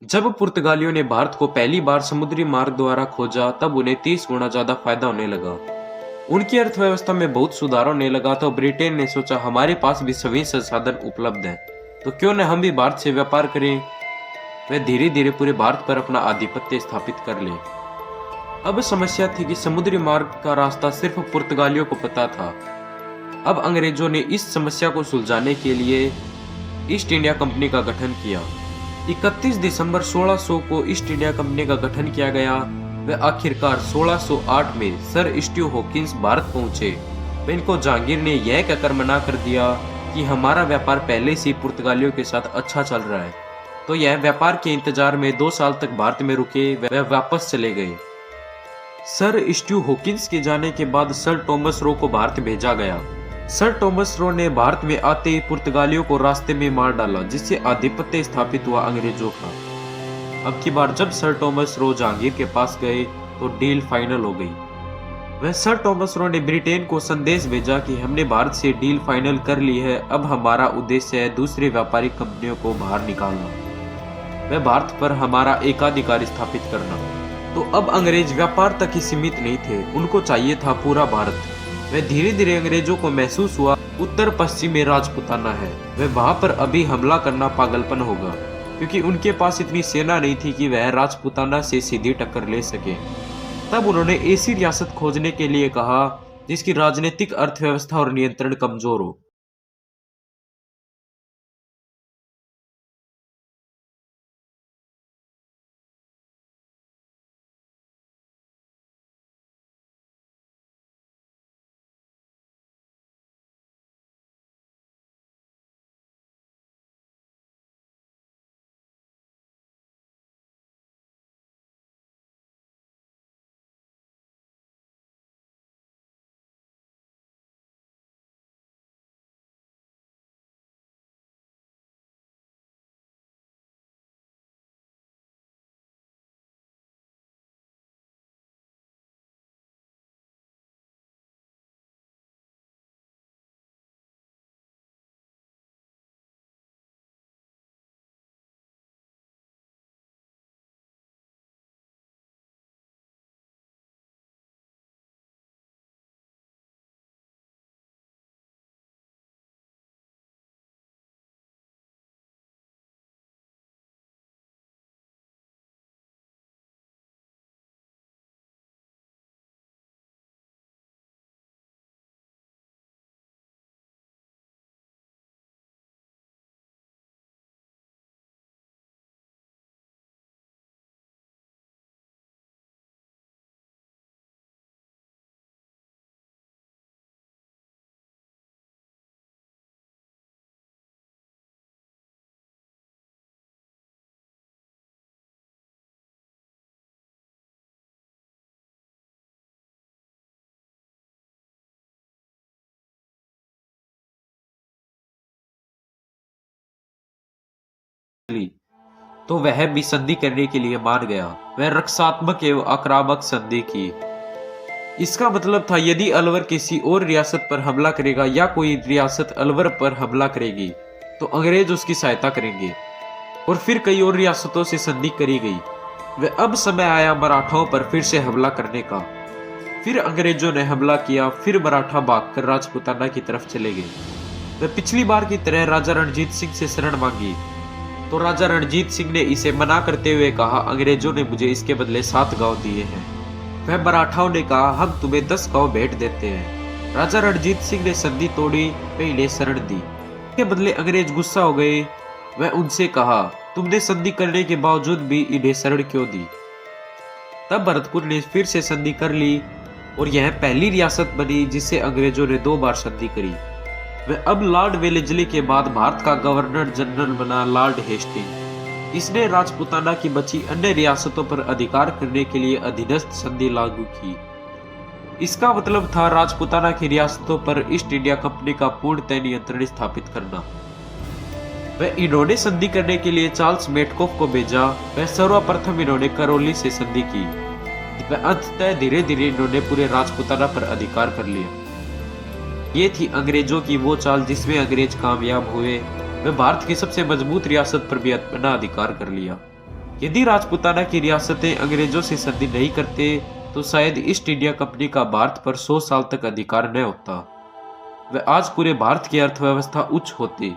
जब पुर्तगालियों ने भारत को पहली बार समुद्री मार्ग द्वारा खोजा, तब उन्हें 30 गुना ज्यादा फायदा होने लगा। उनकी अर्थव्यवस्था में बहुत सुधार होने लगा, तो ब्रिटेन ने सोचा हमारे पास भी सभी संसाधन उपलब्ध हैं, तो क्यों न हम भी भारत से व्यापार करें। वे धीरे धीरे पूरे भारत पर अपना आधिपत्य स्थापित कर ले। अब समस्या थी कि समुद्री मार्ग का रास्ता सिर्फ पुर्तगालियों को पता था। अब अंग्रेजों ने इस समस्या को सुलझाने के लिए ईस्ट इंडिया कंपनी का गठन किया। 31 दिसंबर 1600 को ईस्ट इंडिया कंपनी का गठन किया गया। वे आखिरकार 1608 में सर स्टीव हॉकिंस भारत पहुंचे। इनको जहांगीर ने यह कहकर मना कर दिया कि हमारा व्यापार पहले से पुर्तगालियों के साथ अच्छा चल रहा है, तो यह व्यापार के इंतजार में 2 साल तक भारत में रुके। वे वापस चले गए। सर स्टीव हॉकिंस के जाने के बाद सर थॉमस रो को भारत भेजा गया। सर थॉमस रो ने भारत में आते ही पुर्तगालियों को रास्ते में मार डाला, जिससे आधिपत्य स्थापित हुआ अंग्रेजों का। अब की बार जब सर थॉमस रो जहांगीर के पास गए तो डील फाइनल हो गई। वह सर थॉमस रो ने ब्रिटेन को संदेश भेजा कि हमने भारत से डील फाइनल कर ली है, अब हमारा उद्देश्य है दूसरी व्यापारिक कंपनियों को बाहर निकालना, वह भारत पर हमारा एकाधिकार स्थापित करना। तो अब अंग्रेज व्यापार तक ही सीमित नहीं थे, उनको चाहिए था पूरा भारत। वह धीरे धीरे अंग्रेजों को महसूस हुआ उत्तर पश्चिम में राजपुताना है, वह वहां पर अभी हमला करना पागलपन होगा, क्योंकि उनके पास इतनी सेना नहीं थी कि वह राजपुताना से सीधी टक्कर ले सके। तब उन्होंने ऐसी रियासत खोजने के लिए कहा जिसकी राजनीतिक, अर्थव्यवस्था और नियंत्रण कमजोर हो। तो वह भी संधि करने के लिए मान गया। वह रक्षात्मक एवं आक्रामक संधि की। इसका मतलब था यदि अलवर किसी और रियासत पर हमला करेगा या कोई रियासत अलवर पर हमला करेगी, तो अंग्रेज उसकी सहायता करेंगे। और फिर कई और रियासतों से संधि करी गई। वह अब समय आया मराठाओं पर फिर से हमला करने का। फिर अंग्रेजों ने हमला किया, फिर मराठा भागकर राजपुताना की तरफ चले गए। वह पिछली बार की तरह राजा रणजीत सिंह से शरण मांगी, तो राजा रणजीत सिंह ने इसे मना करते हुए कहा, अंग्रेजों ने मुझे इसके बदले 7 गांव दिए हैं। वह मराठाओं ने कहा, हम तुम्हें 10 गांव भेंट देते हैं। राजा रणजीत सिंह ने संधि तोड़ी, वे इन्हें शरण दी। इसके बदले अंग्रेज गुस्सा हो गए। वह उनसे कहा, तुमने संधि करने के बावजूद भी इन्हें शरण क्यों दी। तब भरतपुर ने फिर से संधि कर ली और यह पहली रियासत बनी जिसे अंग्रेजों ने 2 बार संधि करी। वह अब लॉर्ड वेलेस्ली के बाद भारत का गवर्नर जनरल बना लॉर्ड हेस्टिंग। इसने राजपुताना की बची अन्य रियासतों पर अधिकार करने के लिए अधीनस्थ संधि लागू की। इसका मतलब था राजपुताना की रियासतों पर ईस्ट इंडिया कंपनी का पूर्णतः नियंत्रण स्थापित करना। वह इन्होंने संधि करने के लिए चार्ल्स मेटकॉफ को भेजा। वह सर्वप्रथम इन्होंने करौली से संधि की। वह अंततः धीरे धीरे इन्होंने पूरे राजपुताना पर अधिकार कर लिया। ये थी अंग्रेजों की वो चाल जिसमें अंग्रेज कामयाब हुए। वे भारत की सबसे मजबूत रियासत पर भी अपना अधिकार कर लिया। यदि राजपूताना की रियासतें अंग्रेजों से संधि नहीं करते तो शायद ईस्ट इंडिया कंपनी का भारत पर 100 साल तक अधिकार न होता। व आज पूरे भारत की अर्थव्यवस्था उच्च होती।